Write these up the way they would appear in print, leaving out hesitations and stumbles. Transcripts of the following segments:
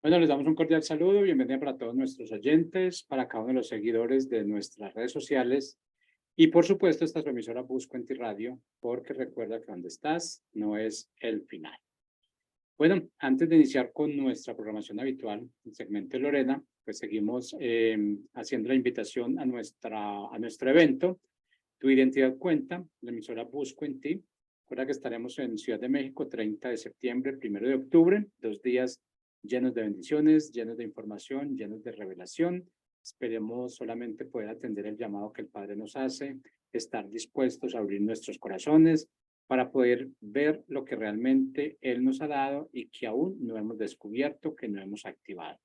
Bueno, les damos un cordial saludo, bienvenida para todos nuestros oyentes, para cada uno de los seguidores de nuestras redes sociales y por supuesto esta es su emisora Buscuenti Radio, porque recuerda que donde estás no es el final. Bueno, antes de iniciar con nuestra programación habitual, el segmento de Lorena, pues seguimos haciendo la invitación a nuestro evento, Tu Identidad Cuenta, la emisora Buscuenti. Recuerda que estaremos en Ciudad de México, 30 de septiembre, 1 de octubre, 2 días llenos de bendiciones, llenos de información, llenos de revelación. Esperemos solamente poder atender el llamado que el Padre nos hace, estar dispuestos a abrir nuestros corazones para poder ver lo que realmente Él nos ha dado y que aún no hemos descubierto, que no hemos activado.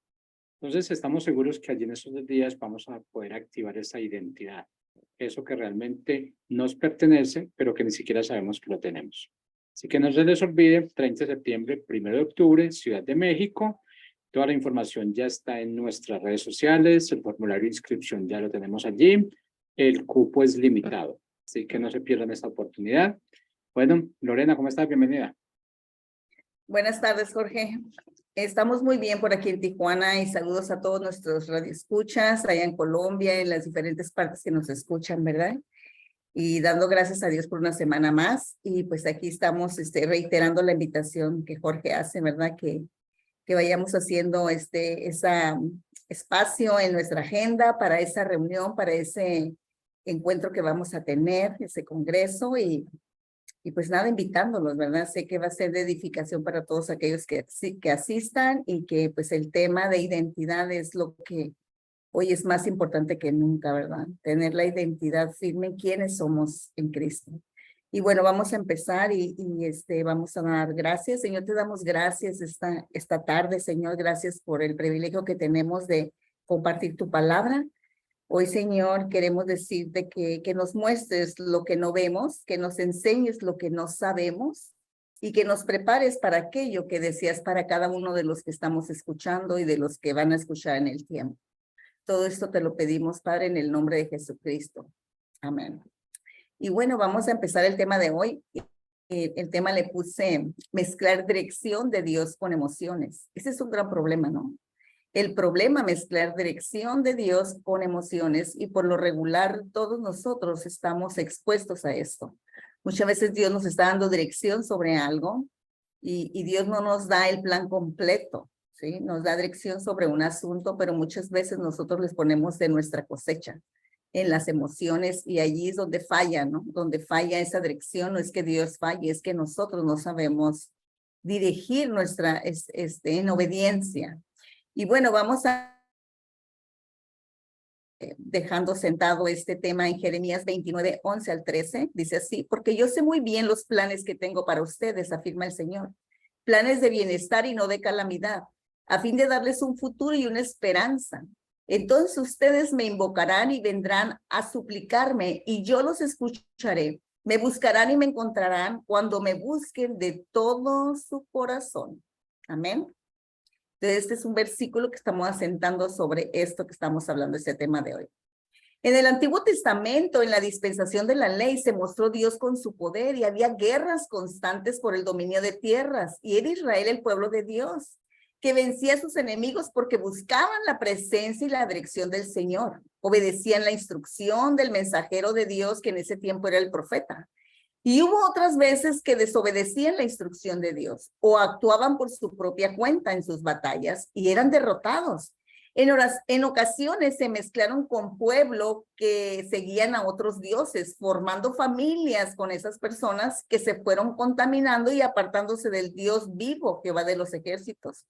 Entonces, estamos seguros que allí en esos 2 días vamos a poder activar esa identidad, eso que realmente nos pertenece, pero que ni siquiera sabemos que lo tenemos. Así que no se les olvide, 30 de septiembre, 1 de octubre, Ciudad de México. Toda la información ya está en nuestras redes sociales, el formulario de inscripción ya lo tenemos allí, el cupo es limitado, así que no se pierdan esta oportunidad. Bueno, Lorena, ¿cómo estás? Bienvenida. Buenas tardes, Jorge. Estamos muy bien por aquí en Tijuana y saludos a todos nuestros radioescuchas allá en Colombia, en las diferentes partes que nos escuchan, ¿verdad? Y dando gracias a Dios por una semana más. Y pues aquí estamos reiterando la invitación que Jorge hace, ¿verdad? Que vayamos haciendo ese espacio en nuestra agenda para esa reunión, para ese encuentro que vamos a tener, ese congreso y pues nada, invitándolos, ¿verdad? Sé que va a ser de edificación para todos aquellos que asistan y que pues el tema de identidad es lo que hoy es más importante que nunca, ¿verdad? Tener la identidad firme en quiénes somos en Cristo. Y bueno, vamos a empezar y vamos a dar gracias. Señor, te damos gracias esta tarde, Señor. Gracias por el privilegio que tenemos de compartir tu palabra. Hoy, Señor, queremos decirte que nos muestres lo que no vemos, que nos enseñes lo que no sabemos y que nos prepares para aquello que deseas para cada uno de los que estamos escuchando y de los que van a escuchar en el tiempo. Todo esto te lo pedimos, Padre, en el nombre de Jesucristo. Amén. Y bueno, vamos a empezar el tema de hoy. El tema le puse mezclar dirección de Dios con emociones. Ese es un gran problema, ¿no? El problema, mezclar dirección de Dios con emociones y por lo regular todos nosotros estamos expuestos a esto. Muchas veces Dios nos está dando dirección sobre algo y Dios no nos da el plan completo, ¿sí? Nos da dirección sobre un asunto, pero muchas veces nosotros les ponemos de nuestra cosecha en las emociones y allí es donde falla, ¿no? Donde falla esa dirección, no es que Dios falle, es que nosotros no sabemos dirigir nuestra, en obediencia. Y bueno, vamos a dejando sentado este tema en Jeremías 29, 11 al 13. Dice así, porque yo sé muy bien los planes que tengo para ustedes, afirma el Señor. Planes de bienestar y no de calamidad, a fin de darles un futuro y una esperanza. Entonces ustedes me invocarán y vendrán a suplicarme y yo los escucharé. Me buscarán y me encontrarán cuando me busquen de todo su corazón. Amén. Entonces, este es un versículo que estamos asentando sobre esto que estamos hablando, este tema de hoy. En el Antiguo Testamento, en la dispensación de la ley, se mostró Dios con su poder y había guerras constantes por el dominio de tierras. Y era Israel el pueblo de Dios, que vencía a sus enemigos porque buscaban la presencia y la dirección del Señor. Obedecían la instrucción del mensajero de Dios, que en ese tiempo era el profeta. Y hubo otras veces que desobedecían la instrucción de Dios o actuaban por su propia cuenta en sus batallas y eran derrotados. En ocasiones se mezclaron con pueblo que seguían a otros dioses, formando familias con esas personas que se fueron contaminando y apartándose del Dios vivo, Jehová de los ejércitos.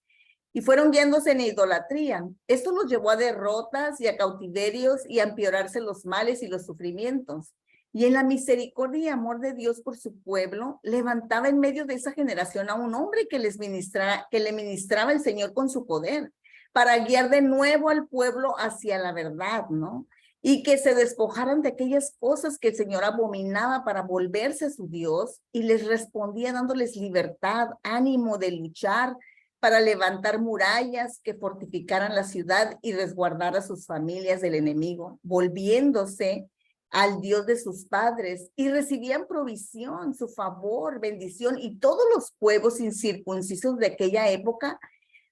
Y fueron guiándose en idolatría. Esto los llevó a derrotas y a cautiverios y a empeorarse los males y los sufrimientos. Y en la misericordia y amor de Dios por su pueblo, levantaba en medio de esa generación a un hombre que le ministraba el Señor con su poder, para guiar de nuevo al pueblo hacia la verdad, ¿no? Y que se despojaran de aquellas cosas que el Señor abominaba para volverse a su Dios, y les respondía dándoles libertad, ánimo de luchar, para levantar murallas que fortificaran la ciudad y resguardar a sus familias del enemigo, volviéndose al Dios de sus padres, y recibían provisión, su favor, bendición, y todos los pueblos incircuncisos de aquella época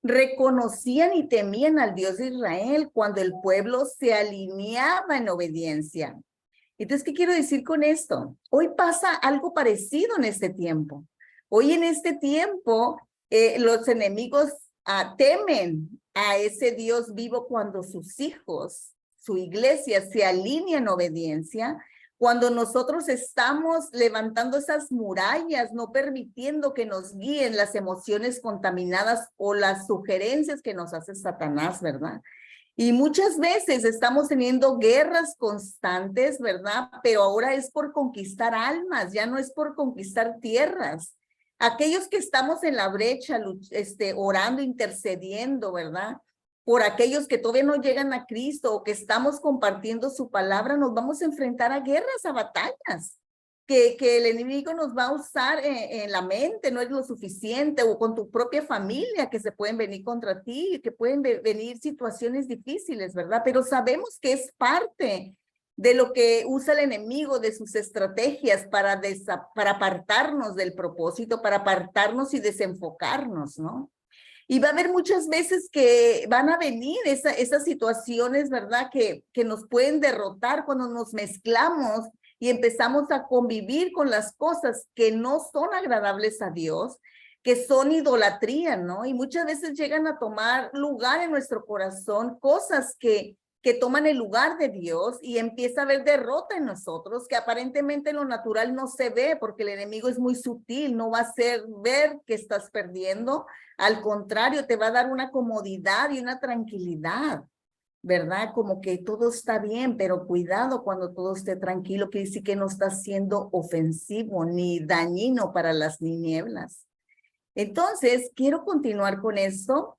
reconocían y temían al Dios de Israel cuando el pueblo se alineaba en obediencia. Entonces, ¿qué quiero decir con esto? Hoy pasa algo parecido en este tiempo. Hoy en este tiempo, los enemigos temen a ese Dios vivo cuando sus hijos, su iglesia se alinea en obediencia, cuando nosotros estamos levantando esas murallas, no permitiendo que nos guíen las emociones contaminadas o las sugerencias que nos hace Satanás, ¿verdad? Y muchas veces estamos teniendo guerras constantes, ¿verdad? Pero ahora es por conquistar almas, ya no es por conquistar tierras. Aquellos que estamos en la brecha, orando, intercediendo, ¿verdad? Por aquellos que todavía no llegan a Cristo o que estamos compartiendo su palabra, nos vamos a enfrentar a guerras, a batallas. Que el enemigo nos va a usar en la mente, no es lo suficiente, o con tu propia familia, que se pueden venir contra ti, que pueden venir situaciones difíciles, ¿verdad? Pero sabemos que es parte de lo que usa el enemigo, de sus estrategias para apartarnos del propósito, para apartarnos y desenfocarnos, ¿no? Y va a haber muchas veces que van a venir esas situaciones, ¿verdad? Que nos pueden derrotar cuando nos mezclamos y empezamos a convivir con las cosas que no son agradables a Dios, que son idolatría, ¿no? Y muchas veces llegan a tomar lugar en nuestro corazón cosas que toman el lugar de Dios y empieza a haber derrota en nosotros, que aparentemente en lo natural no se ve porque el enemigo es muy sutil, no va a hacer ver que estás perdiendo, al contrario, te va a dar una comodidad y una tranquilidad, ¿verdad? Como que todo está bien, pero cuidado cuando todo esté tranquilo, que dice que no está siendo ofensivo ni dañino para las nieblas. Entonces, quiero continuar con esto.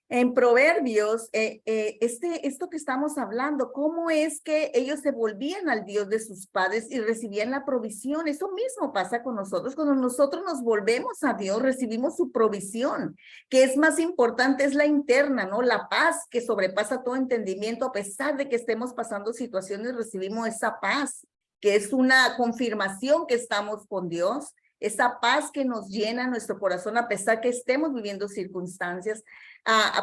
En Proverbios, esto que estamos hablando, cómo es que ellos se volvían al Dios de sus padres y recibían la provisión. Eso mismo pasa con nosotros. Cuando nosotros nos volvemos a Dios, recibimos su provisión, que es más importante, es la interna, ¿no? La paz que sobrepasa todo entendimiento. A pesar de que estemos pasando situaciones, recibimos esa paz, que es una confirmación que estamos con Dios. Esa paz que nos llena nuestro corazón a pesar que estemos viviendo circunstancias.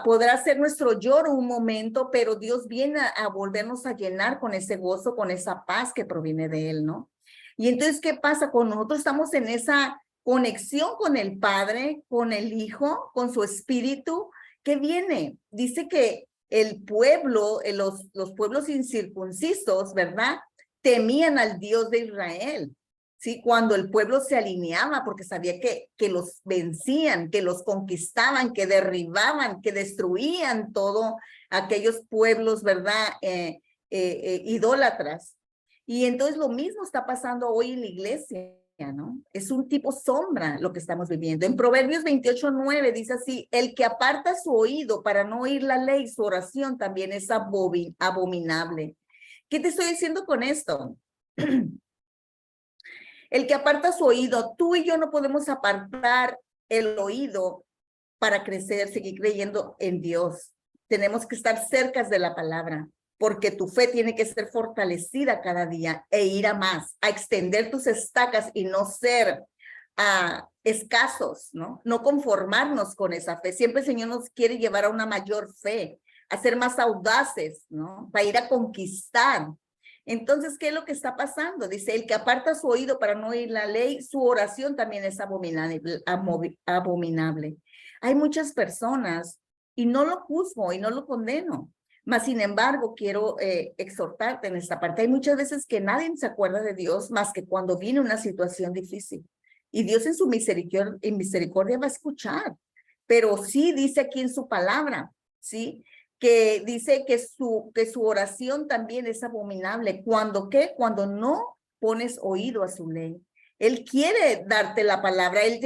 Podrá ser nuestro lloro un momento, pero Dios viene a volvernos a llenar con ese gozo, con esa paz que proviene de Él, ¿no? Y entonces, ¿qué pasa? Cuando nosotros estamos en esa conexión con el Padre, con el Hijo, con su Espíritu, ¿qué viene? Dice que el pueblo, los pueblos incircuncisos, ¿verdad? Temían al Dios de Israel. ¿Sí? Cuando el pueblo se alineaba, porque sabía que los vencían, que los conquistaban, que derribaban, que destruían todo aquellos pueblos, ¿verdad? Idólatras. Y entonces lo mismo está pasando hoy en la iglesia, ¿no? Es un tipo sombra lo que estamos viviendo. En Proverbios 28:9 dice así: el que aparta su oído para no oír la ley, su oración también es abominable. ¿Qué te estoy diciendo con esto? El que aparta su oído, tú y yo no podemos apartar el oído para crecer, seguir creyendo en Dios. Tenemos que estar cerca de la palabra, porque tu fe tiene que ser fortalecida cada día e ir a más, a extender tus estacas y no ser escasos, ¿no? No conformarnos con esa fe. Siempre el Señor nos quiere llevar a una mayor fe, a ser más audaces, ¿no? Para ir a conquistar. Entonces, ¿qué es lo que está pasando? Dice, el que aparta su oído para no oír la ley, su oración también es abominable. Hay muchas personas, y no lo juzgo y no lo condeno, mas sin embargo quiero exhortarte en esta parte. Hay muchas veces que nadie se acuerda de Dios más que cuando viene una situación difícil. Y Dios en su misericordia va a escuchar. Pero sí dice aquí en su palabra, ¿sí? Que dice que su oración también es abominable. ¿Cuándo qué? Cuando no pones oído a su ley. Él quiere darte la palabra. Él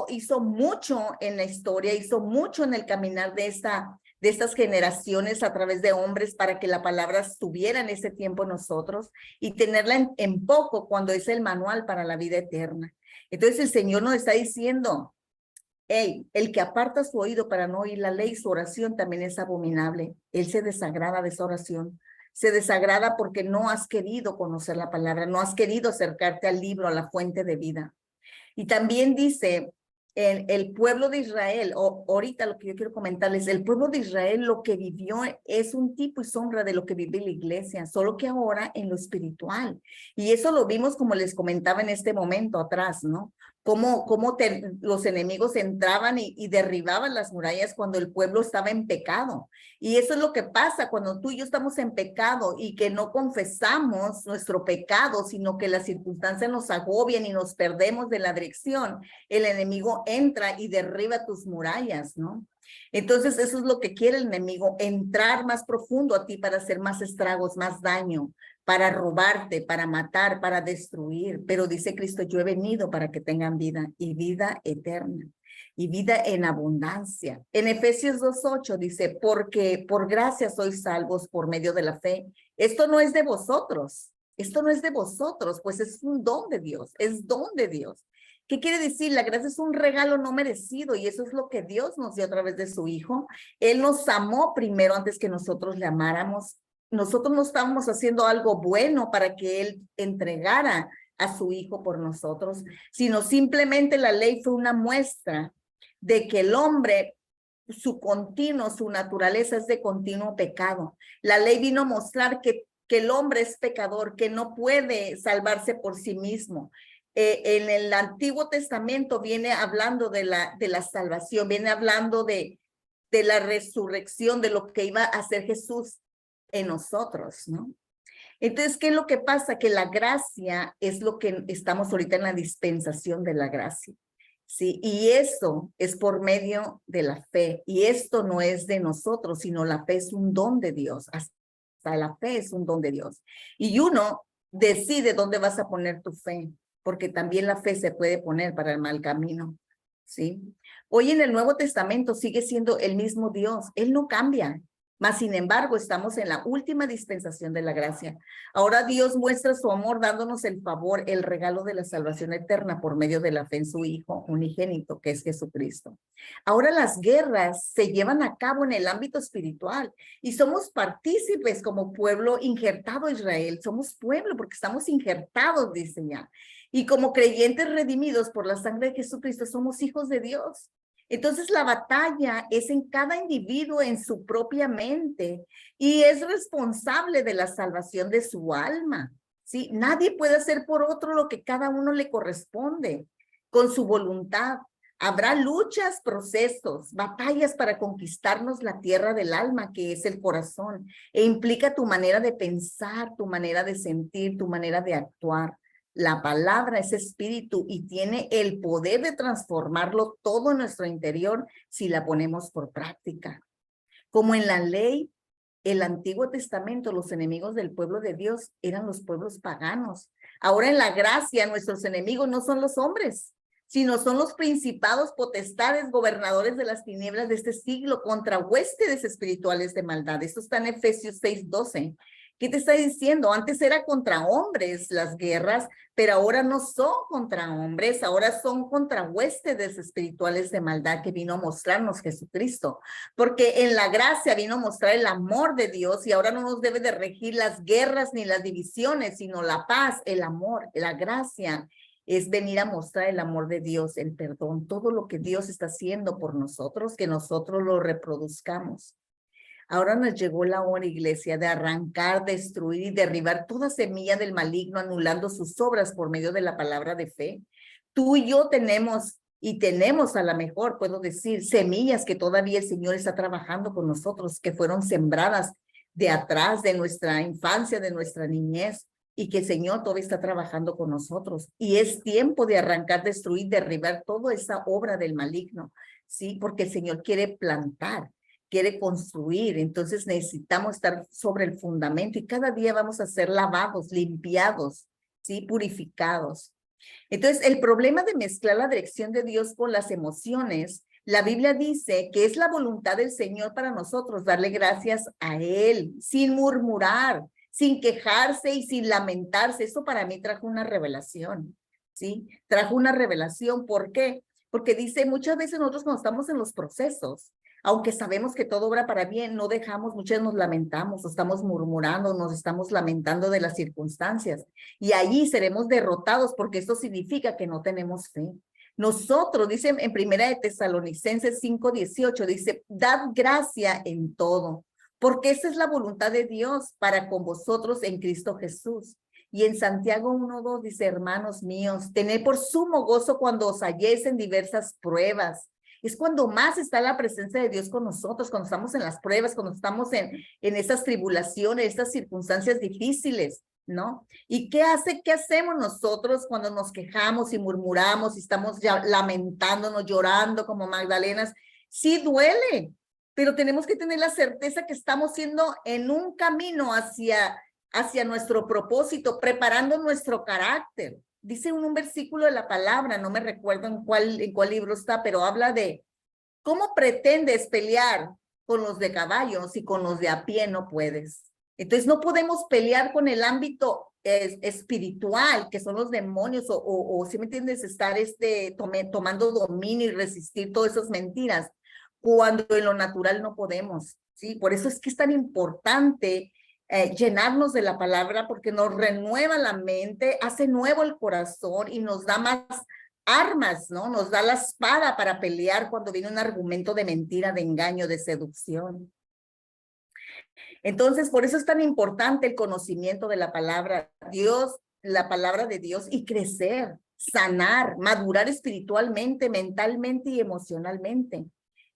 hizo mucho en la historia, hizo mucho en el caminar de estas generaciones a través de hombres para que la palabra estuviera en ese tiempo en nosotros y tenerla en poco cuando es el manual para la vida eterna. Entonces el Señor nos está diciendo, hey, el que aparta su oído para no oír la ley, su oración también es abominable. Él se desagrada de esa oración. Se desagrada porque no has querido conocer la palabra, no has querido acercarte al libro, a la fuente de vida. Y también dice el pueblo de Israel, o ahorita lo que yo quiero comentarles, el pueblo de Israel lo que vivió es un tipo y sombra de lo que vive la iglesia, solo que ahora en lo espiritual. Y eso lo vimos como les comentaba en este momento atrás, ¿no? Cómo los enemigos entraban y derribaban las murallas cuando el pueblo estaba en pecado. Y eso es lo que pasa cuando tú y yo estamos en pecado y que no confesamos nuestro pecado, sino que las circunstancias nos agobian y nos perdemos de la dirección. El enemigo entra y derriba tus murallas, ¿no? Entonces eso es lo que quiere el enemigo, entrar más profundo a ti para hacer más estragos, más daño, para robarte, para matar, para destruir. Pero dice Cristo, yo he venido para que tengan vida y vida eterna y vida en abundancia. En Efesios 2:8 dice, porque por gracia sois salvos por medio de la fe. Esto no es de vosotros, esto no es de vosotros, pues es un don de Dios, es don de Dios. ¿Qué quiere decir? La gracia es un regalo no merecido y eso es lo que Dios nos dio a través de su Hijo. Él nos amó primero antes que nosotros le amáramos. Nosotros no estábamos haciendo algo bueno para que Él entregara a su Hijo por nosotros, sino simplemente la ley fue una muestra de que el hombre, su naturaleza es de continuo pecado. La ley vino a mostrar que el hombre es pecador, que no puede salvarse por sí mismo. En el Antiguo Testamento viene hablando de la salvación, viene hablando de la resurrección, de lo que iba a hacer Jesús en nosotros, ¿no? Entonces, ¿qué es lo que pasa? Que la gracia es lo que estamos ahorita en la dispensación de la gracia, ¿sí? Y eso es por medio de la fe. Y esto no es de nosotros, sino la fe es un don de Dios. Hasta la fe es un don de Dios. Y uno decide dónde vas a poner tu fe, porque también la fe se puede poner para el mal camino, ¿sí? Hoy en el Nuevo Testamento sigue siendo el mismo Dios. Él no cambia. Mas, sin embargo, estamos en la última dispensación de la gracia. Ahora Dios muestra su amor dándonos el favor, el regalo de la salvación eterna por medio de la fe en su Hijo unigénito, que es Jesucristo. Ahora las guerras se llevan a cabo en el ámbito espiritual y somos partícipes como pueblo injertado a Israel. Somos pueblo porque estamos injertados, dice ya. Y como creyentes redimidos por la sangre de Jesucristo, somos hijos de Dios. Entonces la batalla es en cada individuo, en su propia mente, y es responsable de la salvación de su alma, ¿sí? Nadie puede hacer por otro lo que cada uno le corresponde, con su voluntad. Habrá luchas, procesos, batallas para conquistarnos la tierra del alma, que es el corazón, e implica tu manera de pensar, tu manera de sentir, tu manera de actuar. La palabra es espíritu y tiene el poder de transformarlo todo en nuestro interior si la ponemos por práctica. Como en la ley, el Antiguo Testamento, los enemigos del pueblo de Dios eran los pueblos paganos. Ahora en la gracia, nuestros enemigos no son los hombres, sino son los principados, potestades, gobernadores de las tinieblas de este siglo contra huéspedes espirituales de maldad. Esto está en Efesios 6:12. ¿Qué te está diciendo? Antes era contra hombres las guerras, pero ahora no son contra hombres, ahora son contra huéspedes espirituales de maldad que vino a mostrarnos Jesucristo. Porque en la gracia vino a mostrar el amor de Dios y ahora no nos debe de regir las guerras ni las divisiones, sino la paz, el amor, la gracia. Es venir a mostrar el amor de Dios, el perdón, todo lo que Dios está haciendo por nosotros, que nosotros lo reproduzcamos. Ahora nos llegó la hora, iglesia, de arrancar, destruir y derribar toda semilla del maligno, anulando sus obras por medio de la palabra de fe. Tú y yo tenemos a lo mejor, puedo decir, semillas que todavía el Señor está trabajando con nosotros, que fueron sembradas de atrás, de nuestra infancia, de nuestra niñez, y que el Señor todavía está trabajando con nosotros. Y es tiempo de arrancar, destruir, derribar toda esa obra del maligno, ¿sí? Porque el Señor quiere plantar, quiere construir, entonces necesitamos estar sobre el fundamento y cada día vamos a ser lavados, limpiados, ¿sí? Purificados. Entonces, el problema de mezclar la dirección de Dios con las emociones, la Biblia dice que es la voluntad del Señor para nosotros darle gracias a Él, sin murmurar, sin quejarse y sin lamentarse. Eso para mí trajo una revelación, ¿sí? Trajo una revelación. ¿Por qué? Porque dice, muchas veces nosotros cuando estamos en los procesos, aunque sabemos que todo obra para bien, no dejamos, muchas nos lamentamos, estamos murmurando, nos estamos lamentando de las circunstancias. Y allí seremos derrotados porque esto significa que no tenemos fe. Nosotros, dice en Primera de Tesalonicenses 5:18, dice, dad gracia en todo, porque esa es la voluntad de Dios para con vosotros en Cristo Jesús. Y en Santiago 1:2 dice, hermanos míos, tened por sumo gozo cuando os halléis en diversas pruebas. Es cuando más está la presencia de Dios con nosotros, cuando estamos en las pruebas, cuando estamos en esas tribulaciones, estas circunstancias difíciles, ¿no? ¿Y qué hacemos nosotros cuando nos quejamos y murmuramos y estamos ya lamentándonos, llorando como Magdalenas? Sí duele, pero tenemos que tener la certeza que estamos siendo en un camino hacia nuestro propósito, preparando nuestro carácter. Dice un versículo de la palabra, no me recuerdo en cuál libro está, pero habla de cómo pretendes pelear con los de caballos y con los de a pie no puedes. Entonces no podemos pelear con el ámbito espiritual, que son los demonios, o si me entiendes, estar tomando dominio y resistir todas esas mentiras, cuando en lo natural no podemos, ¿sí? Por eso es que es tan importante llenarnos de la palabra, porque nos renueva la mente, hace nuevo el corazón y nos da más armas, ¿no? Nos da la espada para pelear cuando viene un argumento de mentira, de engaño, de seducción. Entonces, por eso es tan importante el conocimiento de la palabra Dios, la palabra de Dios, y crecer, sanar, madurar espiritualmente, mentalmente y emocionalmente.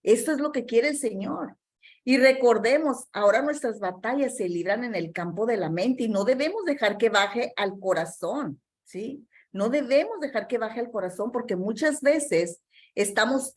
Esto es lo que quiere el Señor. Y recordemos, ahora nuestras batallas se libran en el campo de la mente y no debemos dejar que baje al corazón, ¿sí? No debemos dejar que baje al corazón, porque muchas veces estamos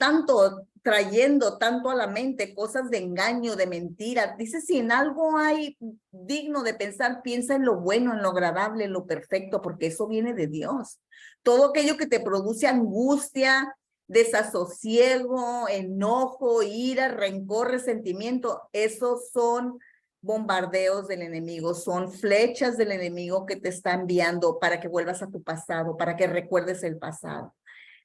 trayendo tanto a la mente cosas de engaño, de mentira. Dice, si en algo hay digno de pensar, piensa en lo bueno, en lo agradable, en lo perfecto, porque eso viene de Dios. Todo aquello que te produce angustia, desasosiego, enojo, ira, rencor, resentimiento, esos son bombardeos del enemigo, son flechas del enemigo que te está enviando para que vuelvas a tu pasado, para que recuerdes el pasado.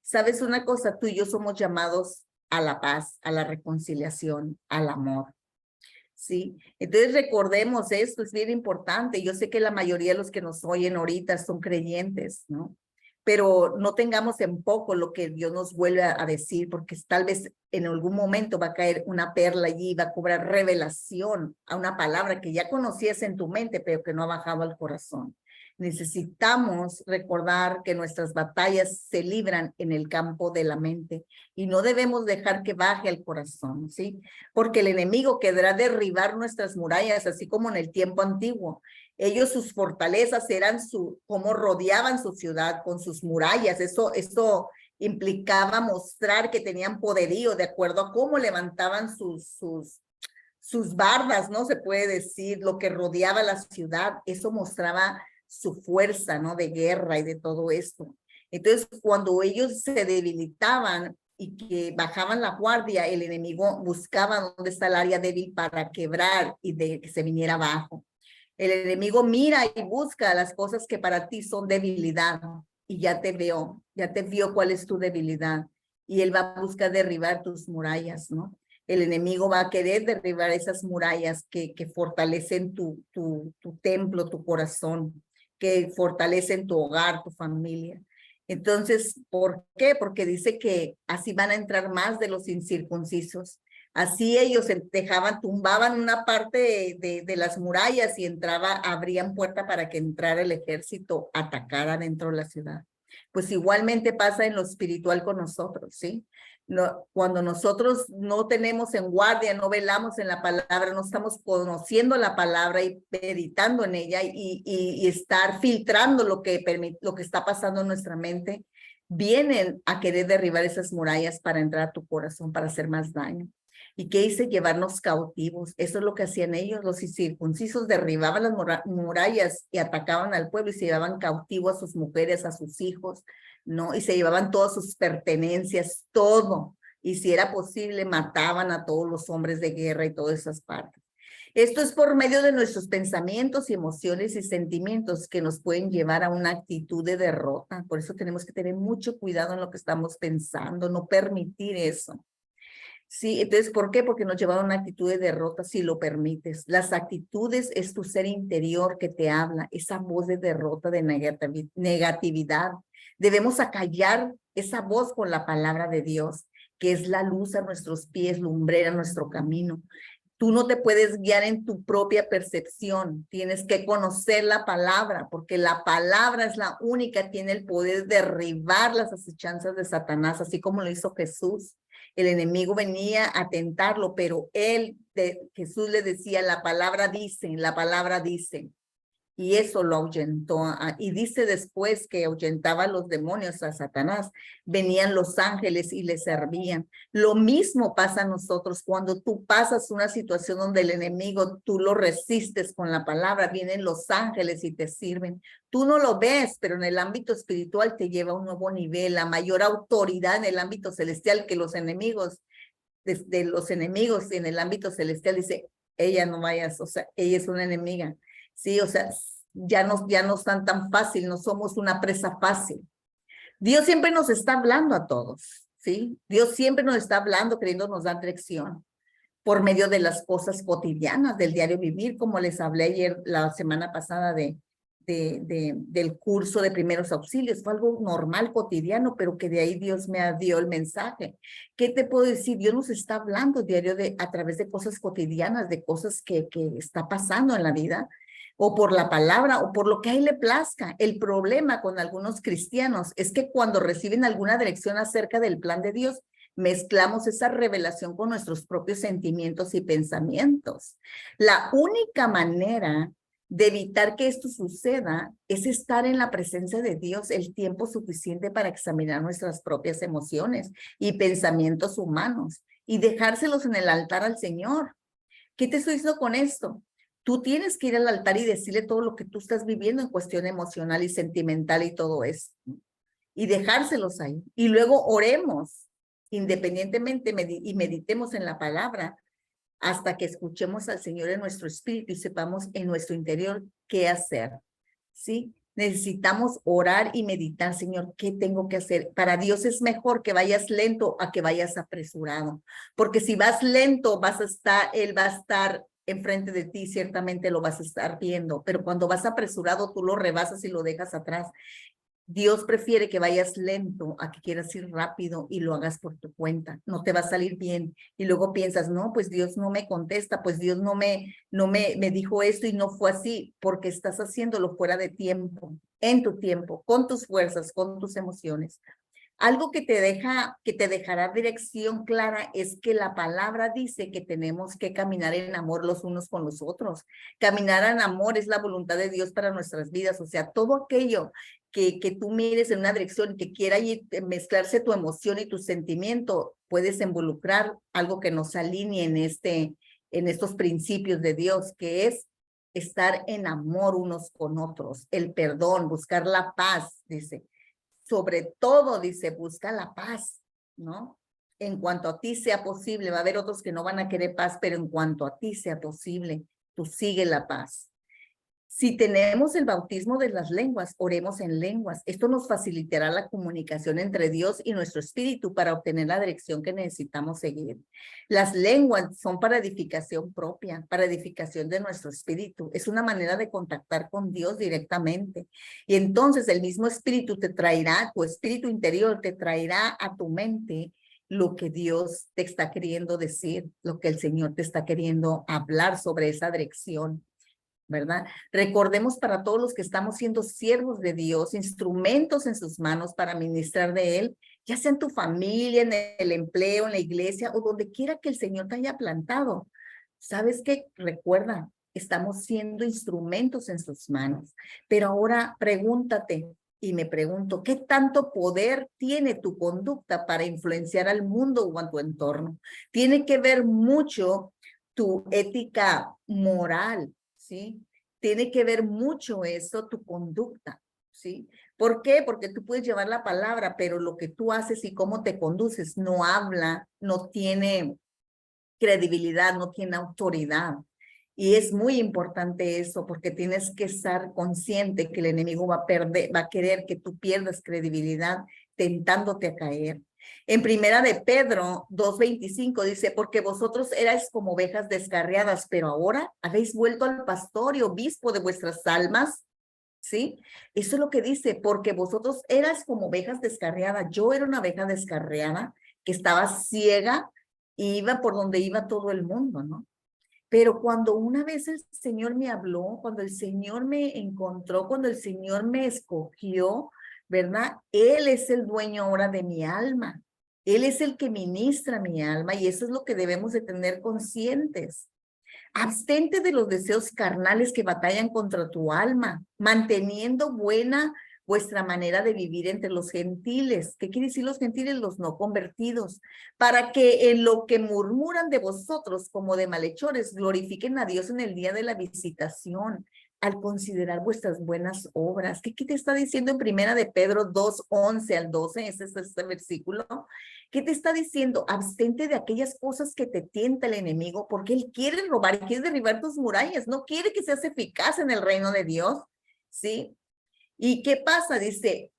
¿Sabes una cosa? Tú y yo somos llamados a la paz, a la reconciliación, al amor, ¿sí? Entonces recordemos esto, es bien importante. Yo sé que la mayoría de los que nos oyen ahorita son creyentes, ¿no? Pero no tengamos en poco lo que Dios nos vuelve a decir, porque tal vez en algún momento va a caer una perla allí, va a cobrar revelación a una palabra que ya conocías en tu mente, pero que no ha bajado al corazón. Necesitamos recordar que nuestras batallas se libran en el campo de la mente y no debemos dejar que baje al corazón, ¿sí? Porque el enemigo querrá derribar nuestras murallas, así como en el tiempo antiguo. Ellos, sus fortalezas eran cómo rodeaban su ciudad con sus murallas. Eso implicaba mostrar que tenían poderío de acuerdo a cómo levantaban sus bardas, ¿no? Se puede decir, lo que rodeaba la ciudad. Eso mostraba su fuerza, ¿no? De guerra y de todo esto. Entonces, cuando ellos se debilitaban y que bajaban la guardia, el enemigo buscaba dónde está el área débil para quebrar y de que se viniera abajo. El enemigo mira y busca las cosas que para ti son debilidad y ya te vio cuál es tu debilidad y él va a buscar derribar tus murallas, ¿no? El enemigo va a querer derribar esas murallas que fortalecen tu templo, tu corazón, que fortalecen tu hogar, tu familia. Entonces, ¿por qué? Porque dice que así van a entrar más de los incircuncisos. Así ellos tumbaban una parte de las murallas y abrían puerta para que entrara el ejército, atacara dentro de la ciudad. Pues igualmente pasa en lo espiritual con nosotros, ¿sí? No, cuando nosotros no tenemos en guardia, no velamos en la palabra, no estamos conociendo la palabra y meditando en ella y estar filtrando lo que está pasando en nuestra mente, vienen a querer derribar esas murallas para entrar a tu corazón, para hacer más daño. ¿Y qué hice? Llevarnos cautivos. Eso es lo que hacían ellos. Los incircuncisos derribaban las murallas y atacaban al pueblo y se llevaban cautivos a sus mujeres, a sus hijos, ¿no? Y se llevaban todas sus pertenencias, todo. Y si era posible, mataban a todos los hombres de guerra y todas esas partes. Esto es por medio de nuestros pensamientos y emociones y sentimientos que nos pueden llevar a una actitud de derrota. Por eso tenemos que tener mucho cuidado en lo que estamos pensando, no permitir eso. Sí, entonces, ¿por qué? Porque nos lleva a una actitud de derrota si lo permites. Las actitudes es tu ser interior que te habla, esa voz de derrota, de negatividad. Debemos acallar esa voz con la palabra de Dios, que es la luz a nuestros pies, lumbrera a nuestro camino. Tú no te puedes guiar en tu propia percepción, tienes que conocer la palabra, porque la palabra es la única que tiene el poder de derribar las acechanzas de Satanás, así como lo hizo Jesús. El enemigo venía a tentarlo, pero Jesús le decía, la palabra dice, la palabra dice. Y eso lo ahuyentó. Y dice después que ahuyentaba a los demonios a Satanás, venían los ángeles y le servían. Lo mismo pasa a nosotros cuando tú pasas una situación donde el enemigo, tú lo resistes con la palabra, vienen los ángeles y te sirven. Tú no lo ves, pero en el ámbito espiritual te lleva a un nuevo nivel, la mayor autoridad en el ámbito celestial que los enemigos, desde los enemigos en el ámbito celestial, dice, ella no vayas, o sea, ella es una enemiga. Sí, o sea, ya no están tan fácil, no somos una presa fácil. Dios siempre nos está hablando a todos, ¿sí? Dios siempre nos está hablando, queriéndonos dar dirección por medio de las cosas cotidianas del diario vivir, como les hablé ayer, la semana pasada del curso de primeros auxilios. Fue algo normal, cotidiano, pero que de ahí Dios me dio el mensaje. ¿Qué te puedo decir? Dios nos está hablando diario a través de cosas cotidianas, de cosas que está pasando en la vida, o por la palabra, o por lo que a él le plazca. El problema con algunos cristianos es que cuando reciben alguna dirección acerca del plan de Dios, mezclamos esa revelación con nuestros propios sentimientos y pensamientos. La única manera de evitar que esto suceda es estar en la presencia de Dios el tiempo suficiente para examinar nuestras propias emociones y pensamientos humanos y dejárselos en el altar al Señor. ¿Qué te estoy diciendo con esto? Tú tienes que ir al altar y decirle todo lo que tú estás viviendo en cuestión emocional y sentimental y todo eso, y dejárselos ahí. Y luego oremos independientemente y meditemos en la palabra hasta que escuchemos al Señor en nuestro espíritu y sepamos en nuestro interior qué hacer, ¿sí? Necesitamos orar y meditar, Señor, ¿qué tengo que hacer? Para Dios es mejor que vayas lento a que vayas apresurado, porque si vas lento, Él va a estar enfrente de ti, ciertamente lo vas a estar viendo, pero cuando vas apresurado, tú lo rebasas y lo dejas atrás. Dios prefiere que vayas lento a que quieras ir rápido y lo hagas por tu cuenta. No te va a salir bien. Y luego piensas, no, pues Dios no me contesta, pues Dios no me dijo esto y no fue así, porque estás haciéndolo fuera de tiempo, en tu tiempo, con tus fuerzas, con tus emociones. Algo que te dejará dirección clara es que la palabra dice que tenemos que caminar en amor los unos con los otros. Caminar en amor es la voluntad de Dios para nuestras vidas. O sea, todo aquello que tú mires en una dirección y que quiera mezclarse tu emoción y tu sentimiento, puedes involucrar algo que nos alinee en estos principios de Dios, que es estar en amor unos con otros, el perdón, buscar la paz, dice. Sobre todo, dice, busca la paz, ¿no? En cuanto a ti sea posible, va a haber otros que no van a querer paz, pero en cuanto a ti sea posible, tú sigue la paz. Si tenemos el bautismo de las lenguas, oremos en lenguas. Esto nos facilitará la comunicación entre Dios y nuestro espíritu para obtener la dirección que necesitamos seguir. Las lenguas son para edificación propia, para edificación de nuestro espíritu. Es una manera de contactar con Dios directamente. Y entonces el mismo espíritu te traerá, tu espíritu interior te traerá a tu mente lo que Dios te está queriendo decir, lo que el Señor te está queriendo hablar sobre esa dirección, ¿verdad? Recordemos para todos los que estamos siendo siervos de Dios, instrumentos en sus manos para ministrar de Él, ya sea en tu familia, en el empleo, en la iglesia o donde quiera que el Señor te haya plantado. ¿Sabes qué? Recuerda, estamos siendo instrumentos en sus manos. Pero ahora pregúntate, y me pregunto, ¿qué tanto poder tiene tu conducta para influenciar al mundo o a tu entorno? Tiene que ver mucho tu ética moral, ¿sí? Tiene que ver mucho eso, tu conducta, ¿sí? ¿Por qué? Porque tú puedes llevar la palabra, pero lo que tú haces y cómo te conduces no habla, no tiene credibilidad, no tiene autoridad. Y es muy importante eso, porque tienes que estar consciente que el enemigo va a querer que tú pierdas credibilidad, tentándote a caer. En primera de Pedro 2:25 dice, porque vosotros erais como ovejas descarriadas, pero ahora habéis vuelto al pastor y obispo de vuestras almas. ¿sí? Eso es lo que dice, porque vosotros eras como ovejas descarriadas. Yo era una oveja descarriada que estaba ciega y iba por donde iba todo el mundo, ¿no? Pero cuando una vez el Señor me habló, cuando el Señor me encontró, cuando el Señor me escogió, ¿verdad? Él es el dueño ahora de mi alma. Él es el que ministra mi alma y eso es lo que debemos de tener conscientes. Abstente de los deseos carnales que batallan contra tu alma, manteniendo buena vuestra manera de vivir entre los gentiles. ¿Qué quiere decir los gentiles? Los no convertidos. Para que en lo que murmuran de vosotros como de malhechores, glorifiquen a Dios en el día de la visitación, al considerar vuestras buenas obras. ¿Qué te está diciendo en primera de Pedro 2, 11 al 12? Ese es este versículo. ¿Qué te está diciendo? Abstente de aquellas cosas que te tienta el enemigo, porque él quiere robar, quiere derribar tus murallas, no quiere que seas eficaz en el reino de Dios, ¿sí? ¿Y qué pasa? Dice,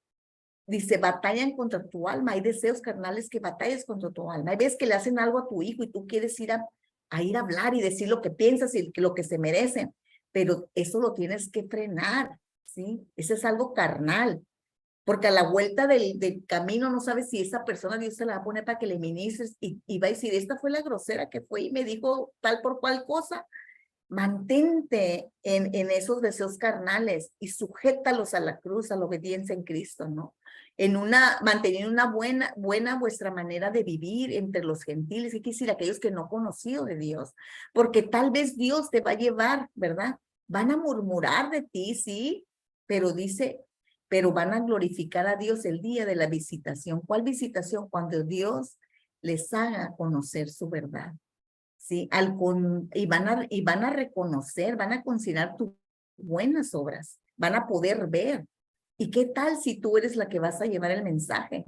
batallan contra tu alma, hay deseos carnales que batallas contra tu alma. Hay veces que le hacen algo a tu hijo y tú quieres ir a ir a hablar y decir lo que piensas y lo que se merece, pero eso lo tienes que frenar, ¿sí? Eso es algo carnal. Porque a la vuelta del camino no sabes si esa persona Dios se la va a poner para que le ministres y va a decir, esta fue la grosera que fue y me dijo tal por cual cosa. Mantente en esos deseos carnales y sujétalos a la cruz, a la obediencia en Cristo, ¿no? Manteniendo una buena vuestra manera de vivir entre los gentiles, y decir aquellos que no han conocido de Dios, porque tal vez Dios te va a llevar, ¿verdad? Van a murmurar de ti, sí, pero dice, pero van a glorificar a Dios el día de la visitación. ¿Cuál visitación? Cuando Dios les haga conocer su verdad. ¿Sí? Y van a reconocer, van a considerar tus buenas obras, van a poder ver. ¿Y qué tal si tú eres la que vas a llevar el mensaje?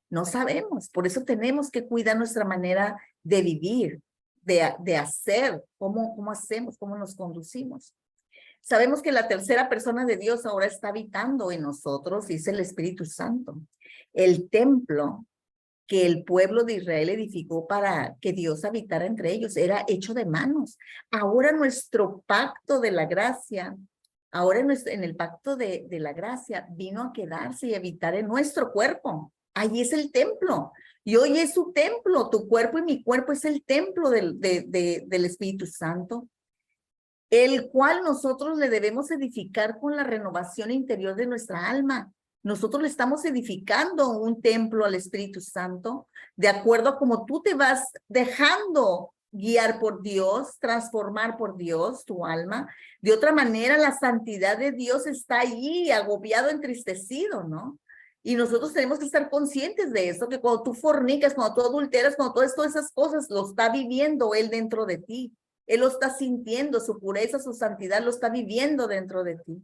No sabemos, por eso tenemos que cuidar nuestra manera de vivir, de hacer, cómo hacemos, cómo nos conducimos. Sabemos que la tercera persona de Dios ahora está habitando en nosotros, dice el Espíritu Santo. El templo que el pueblo de Israel edificó para que Dios habitara entre ellos, era hecho de manos. Ahora nuestro pacto de la gracia, ahora en el pacto de la gracia, vino a quedarse y habitar en nuestro cuerpo. Allí es el templo. Y hoy es su templo, tu cuerpo y mi cuerpo es el templo del Espíritu Santo, el cual nosotros le debemos edificar con la renovación interior de nuestra alma. Nosotros le estamos edificando un templo al Espíritu Santo, de acuerdo a cómo tú te vas dejando guiar por Dios, transformar por Dios tu alma. De otra manera, la santidad de Dios está allí, agobiado, entristecido, ¿no? Y nosotros tenemos que estar conscientes de eso, que cuando tú fornicas, cuando tú adulteras, cuando todas esas cosas, lo está viviendo Él dentro de ti. Él lo está sintiendo, su pureza, su santidad lo está viviendo dentro de ti.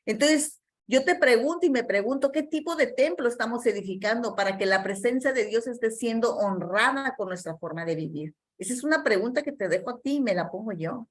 Entonces, yo te pregunto y me pregunto, ¿qué tipo de templo estamos edificando para que la presencia de Dios esté siendo honrada con nuestra forma de vivir? Esa es una pregunta que te dejo a ti y me la pongo yo.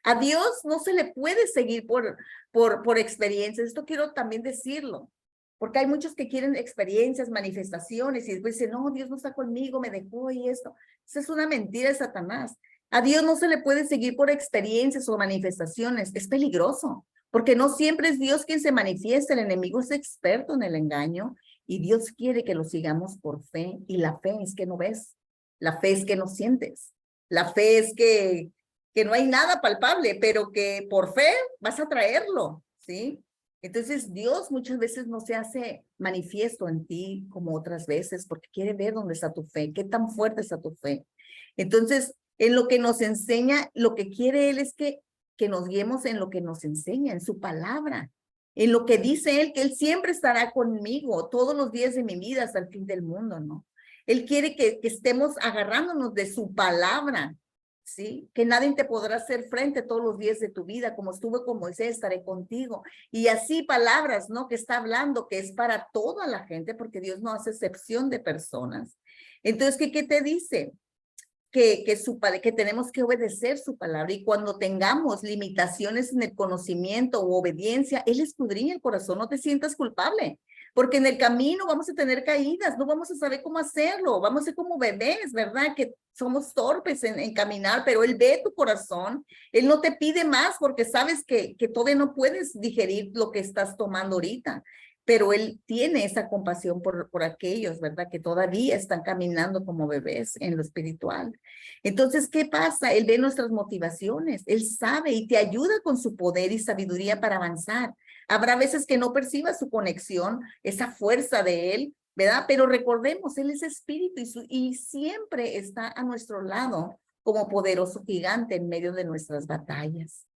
A Dios no se le puede seguir por experiencias. Esto quiero también decirlo, porque hay muchos que quieren experiencias, manifestaciones y después dicen, no, Dios no está conmigo, me dejó y esto. Esa es una mentira de Satanás. A Dios no se le puede seguir por experiencias o manifestaciones. Es peligroso, porque no siempre es Dios quien se manifiesta. El enemigo es experto en el engaño y Dios quiere que lo sigamos por fe. Y la fe es que no ves, la fe es que no sientes, la fe es que no hay nada palpable, pero que por fe vas a traerlo, ¿sí? Entonces Dios muchas veces no se hace manifiesto en ti como otras veces, porque quiere ver dónde está tu fe, qué tan fuerte está tu fe. Entonces, en lo que nos enseña, lo que quiere Él es que nos guiemos en lo que nos enseña, en su palabra, en lo que dice Él, que Él siempre estará conmigo todos los días de mi vida hasta el fin del mundo, ¿no? Él quiere que estemos agarrándonos de su palabra, ¿sí? Que nadie te podrá hacer frente todos los días de tu vida, como estuve con Moisés, estaré contigo. Y así palabras, ¿no? Que está hablando, que es para toda la gente, porque Dios no hace excepción de personas. Entonces, ¿qué te dice? Que tenemos que obedecer su palabra, y cuando tengamos limitaciones en el conocimiento u obediencia, Él escudriña el corazón, no te sientas culpable, porque en el camino vamos a tener caídas, no vamos a saber cómo hacerlo, vamos a ser como bebés, ¿verdad? Que somos torpes en caminar, pero Él ve tu corazón, Él no te pide más porque sabes que todavía no puedes digerir lo que estás tomando ahorita, pero Él tiene esa compasión por aquellos, ¿verdad? Que todavía están caminando como bebés en lo espiritual. Entonces, ¿qué pasa? Él ve nuestras motivaciones, Él sabe y te ayuda con su poder y sabiduría para avanzar. Habrá veces que no percibas su conexión, esa fuerza de Él, ¿verdad? Pero recordemos, Él es espíritu y siempre está a nuestro lado como poderoso gigante en medio de nuestras batallas.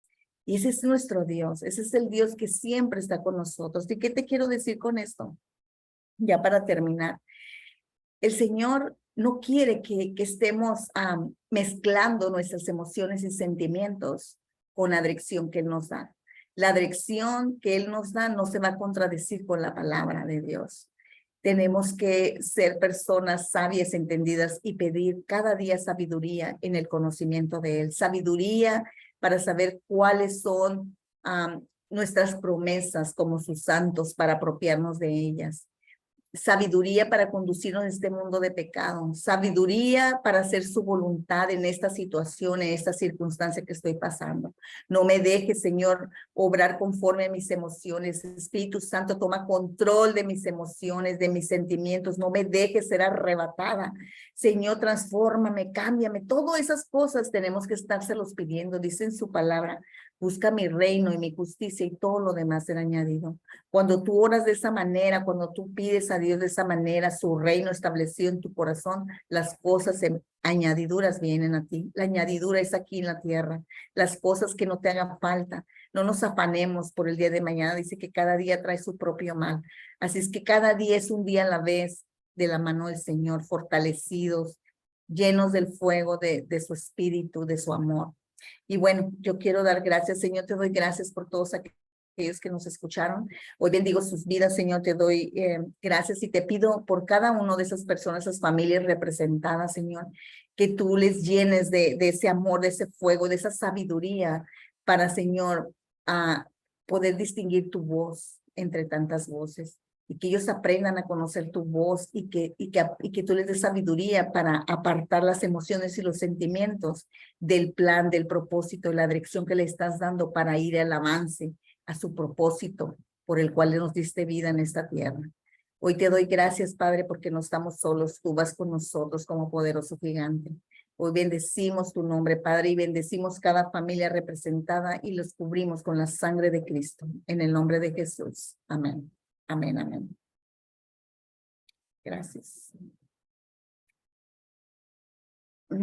Y ese es nuestro Dios, ese es el Dios que siempre está con nosotros. ¿Y qué te quiero decir con esto? Ya para terminar, el Señor no quiere que estemos mezclando nuestras emociones y sentimientos con la dirección que Él nos da. La dirección que Él nos da no se va a contradecir con la palabra de Dios. Tenemos que ser personas sabias, entendidas y pedir cada día sabiduría en el conocimiento de Él. Sabiduría para saber cuáles son nuestras promesas como sus santos para apropiarnos de ellas. Sabiduría para conducirnos en este mundo de pecado, sabiduría para hacer su voluntad en esta situación, en esta circunstancia que estoy pasando. No me dejes, Señor, obrar conforme a mis emociones. Espíritu Santo, toma control de mis emociones, de mis sentimientos. No me dejes ser arrebatada. Señor, transfórmame, cámbiame. Todas esas cosas tenemos que estárselos pidiendo. Dice en su palabra, busca mi reino y mi justicia y todo lo demás será añadido. Cuando tú oras de esa manera, cuando tú pides a Dios de esa manera, su reino establecido en tu corazón, las cosas en añadiduras vienen a ti. La añadidura es aquí en la tierra. Las cosas que no te hagan falta. No nos afanemos por el día de mañana. Dice que cada día trae su propio mal. Así es que cada día es un día a la vez de la mano del Señor, fortalecidos, llenos del fuego de su espíritu, de su amor. Y bueno, yo quiero dar gracias, Señor, te doy gracias por todos aquellos que nos escucharon. Hoy bendigo sus vidas, Señor, te doy gracias y te pido por cada uno de esas personas, esas familias representadas, Señor, que tú les llenes de ese amor, de ese fuego, de esa sabiduría para, Señor, poder distinguir tu voz entre tantas voces. Y que ellos aprendan a conocer tu voz y que tú les des sabiduría para apartar las emociones y los sentimientos del plan, del propósito, la dirección que le estás dando para ir al avance, a su propósito por el cual nos diste vida en esta tierra. Hoy te doy gracias, Padre, porque no estamos solos, tú vas con nosotros como poderoso gigante. Hoy bendecimos tu nombre, Padre, y bendecimos cada familia representada y los cubrimos con la sangre de Cristo, en el nombre de Jesús. Amén. Amén, amén. Gracias.